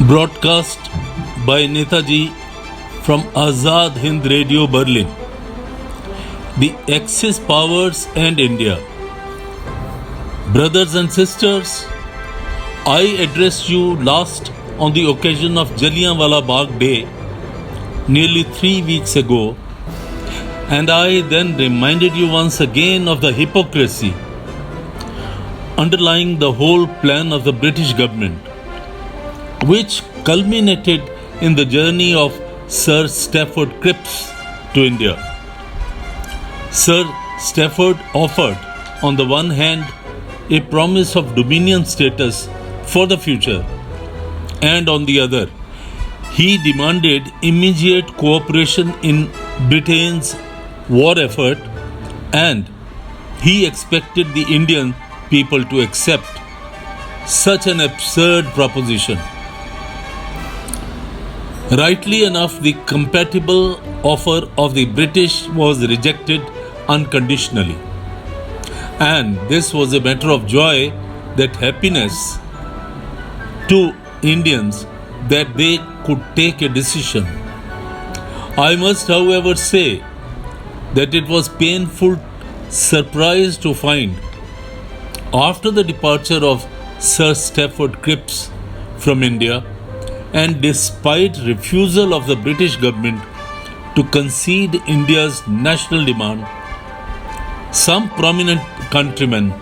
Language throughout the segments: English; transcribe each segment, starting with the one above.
Broadcast by Netaji from Azad Hind Radio Berlin. The Axis powers and India. Brothers and sisters, I addressed you last on the occasion of Jallianwala Bagh Day nearly 3 weeks ago, and I then reminded you once again of the hypocrisy underlying the whole plan of the British government, which culminated in the journey of Sir Stafford Cripps to India. Sir Stafford offered, on the one hand, a promise of dominion status for the future, and on the other, he demanded immediate cooperation in Britain's war effort, and he expected the Indian people to accept such an absurd proposition. Rightly enough, the compatible offer of the British was rejected unconditionally. And this was a matter of joy, that happiness to Indians that they could take a decision. I must, however, say that it was painful surprise to find, after the departure of Sir Stafford Cripps from India, and despite refusal of the British government to concede India's national demand, some prominent countrymen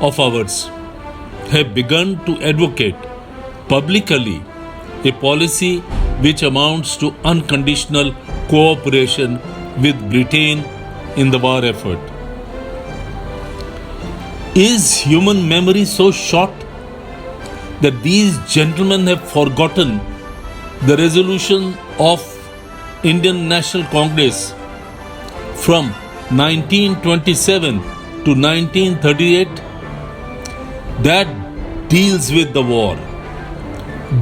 of ours have begun to advocate publicly a policy which amounts to unconditional cooperation with Britain in the war effort. Is human memory so short that these gentlemen have forgotten the resolution of Indian National Congress from 1927 to 1938 that deals with the war?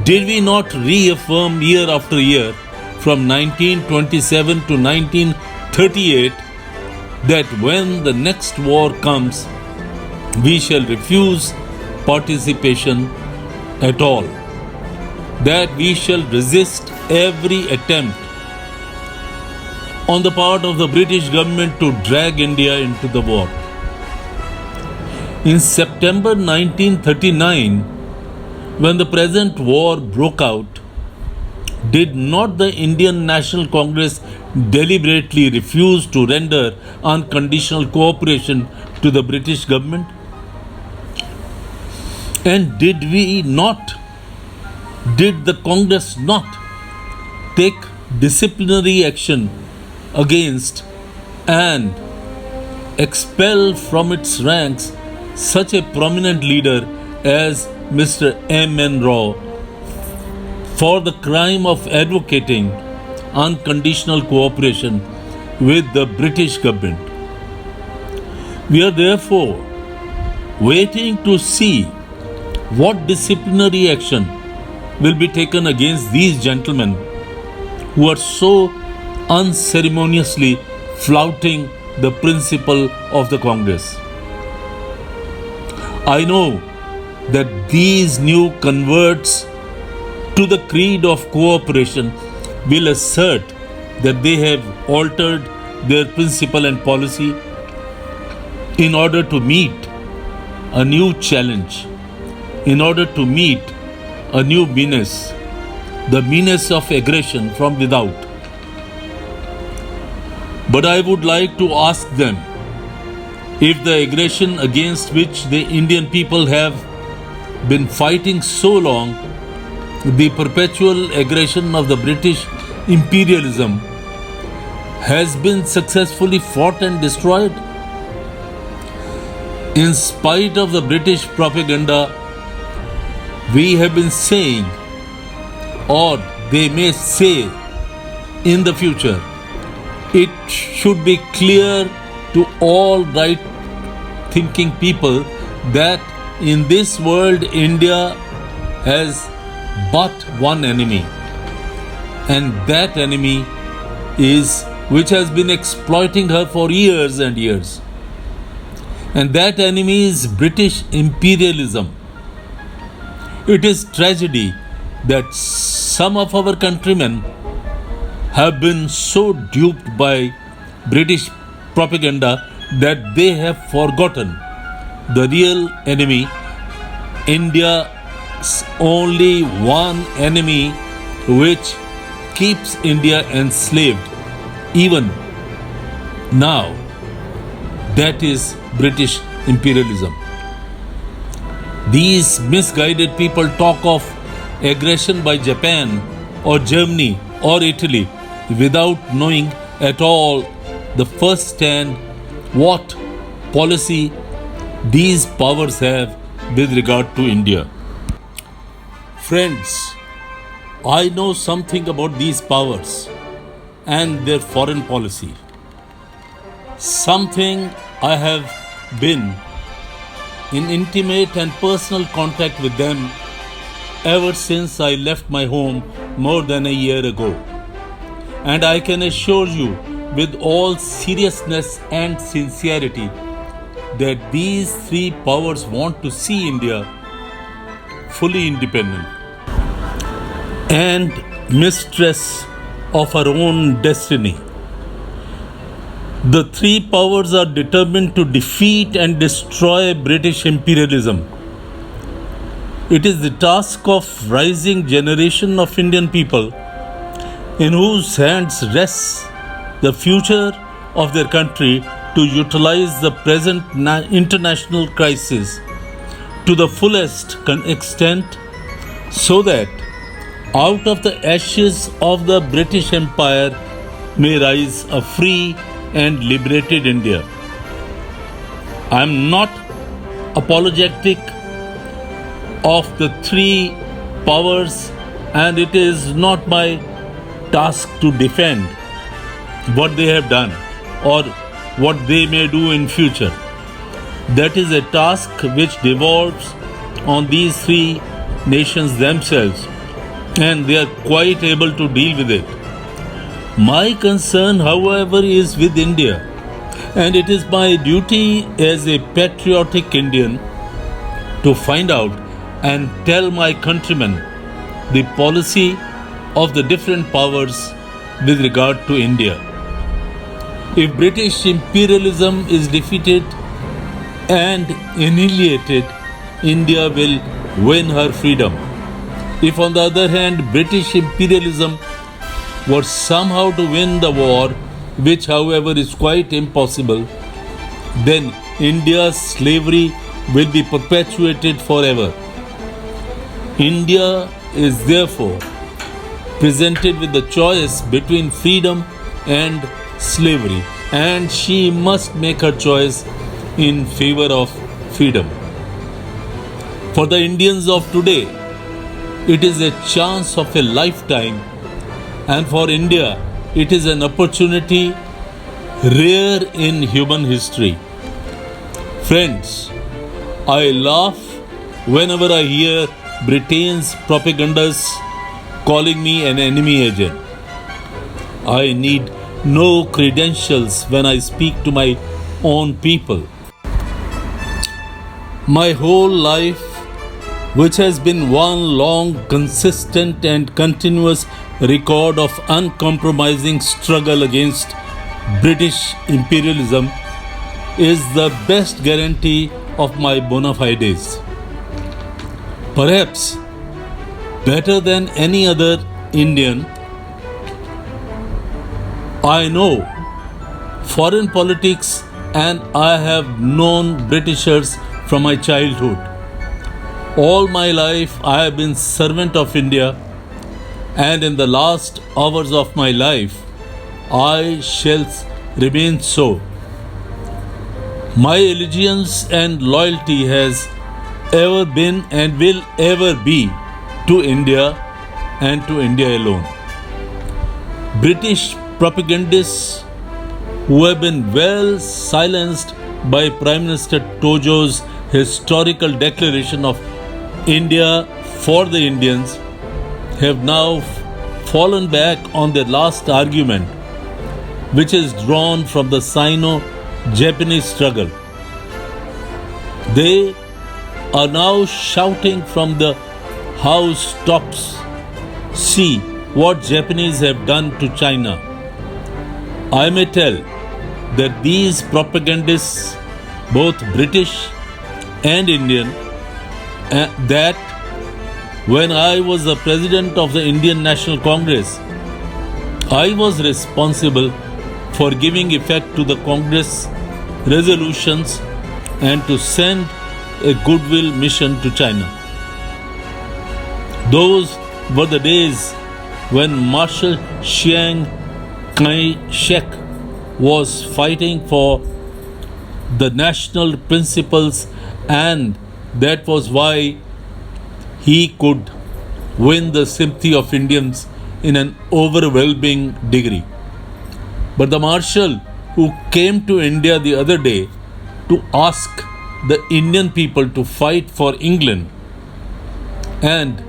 Did we not reaffirm year after year from 1927 to 1938 that when the next war comes, we shall refuse participation at all, that we shall resist every attempt on the part of the British government to drag India into the war? In September 1939, when the present war broke out, did not the Indian National Congress deliberately refuse to render unconditional cooperation to the British government? And did the Congress not take disciplinary action against and expel from its ranks such a prominent leader as Mr. M.N. Rao for the crime of advocating unconditional cooperation with the British government? We are therefore waiting to see what disciplinary action will be taken against these gentlemen who are so unceremoniously flouting the principle of the Congress. I know that these new converts to the creed of cooperation will assert that they have altered their principle and policy in order to meet a new challenge, in order to meet a new menace, the menace of aggression from without. But I would like to ask them if the aggression against which the Indian people have been fighting so long, the perpetual aggression of the British imperialism, has been successfully fought and destroyed. In spite of the British propaganda, we have been saying, or they may say in the future, it should be clear to all right thinking people that in this world India has but one enemy, and that enemy is which has been exploiting her for years and years, and that enemy is British imperialism. It is tragedy that some of our countrymen have been so duped by British propaganda that they have forgotten the real enemy, India's only one enemy which keeps India enslaved even now. That is British imperialism. These misguided people talk of aggression by Japan or Germany or Italy without knowing at all the first hand what policy these powers have with regard to India. Friends, I know something about these powers and their foreign policy. Something I have been in intimate and personal contact with them ever since I left my home more than a year ago. And I can assure you with all seriousness and sincerity that these three powers want to see India fully independent and mistress of her own destiny. The three powers are determined to defeat and destroy British imperialism. It is the task of rising generation of Indian people in whose hands rests the future of their country to utilize the present international crisis to the fullest extent so that out of the ashes of the British Empire may rise a free and liberated India. I am not apologetic of the three powers, and it is not my task to defend what they have done or what they may do in future. That is a task which devolves on these three nations themselves, and they are quite able to deal with it. My concern, however, is with India, and it is my duty as a patriotic Indian to find out and tell my countrymen the policy of the different powers with regard to India. If British imperialism is defeated and annihilated, India will win her freedom. If, on the other hand, British imperialism were somehow to win the war, which, however, is quite impossible, then India's slavery will be perpetuated forever. India is therefore presented with the choice between freedom and slavery, and she must make her choice in favor of freedom. For the Indians of today, it is a chance of a lifetime, and for India, it is an opportunity rare in human history. Friends, I laugh whenever I hear Britain's propagandists calling me an enemy agent. I need no credentials when I speak to my own people. My whole life, which has been one long, consistent and continuous record of uncompromising struggle against British imperialism, is the best guarantee of my bona fides. Perhaps better than any other Indian, I know foreign politics and I have known Britishers from my childhood. All my life I have been servant of India, and in the last hours of my life I shall remain so. My allegiance and loyalty has ever been and will ever be to India and to India alone. British propagandists who have been well silenced by Prime Minister Tojo's historical declaration of India for the Indians have now fallen back on their last argument, which is drawn from the Sino-Japanese struggle. They are now shouting from the housetops See what Japanese have done to China. I may tell that these propagandists, both British and Indian, that when I was the president of the Indian National Congress, I was responsible for giving effect to the Congress resolutions and to send a goodwill mission to China. Those were the days when Marshal Chiang Kai-shek was fighting for the national principles, and that was why he could win the sympathy of Indians in an overwhelming degree. But the Marshal who came to India the other day to ask the Indian people to fight for England and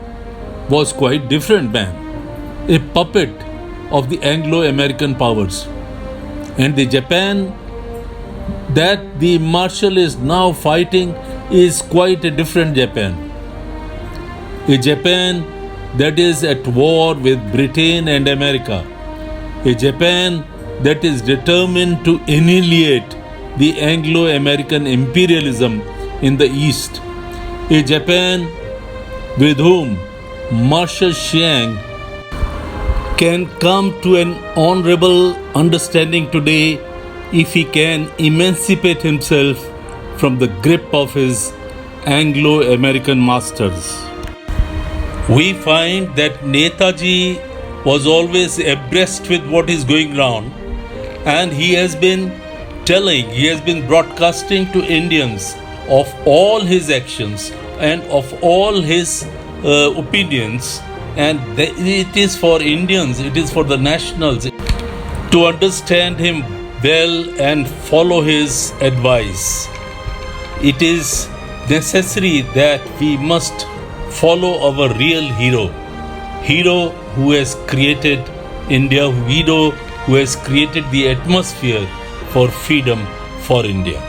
was quite different man, a puppet of the Anglo-American powers. And the Japan that the Marshal is now fighting is quite a different Japan. A Japan that is at war with Britain and America. A Japan that is determined to annihilate the Anglo-American imperialism in the East. A Japan with whom Marshal Chiang can come to an honorable understanding today if he can emancipate himself from the grip of his Anglo-American masters. We find that Netaji was always abreast with what is going on, and he has been broadcasting to Indians of all his actions and of all his opinions, and it is for Indians, it is for the nationals to understand him well and follow his advice. It is necessary that we must follow our real hero who has created India, hero who has created the atmosphere for freedom for India.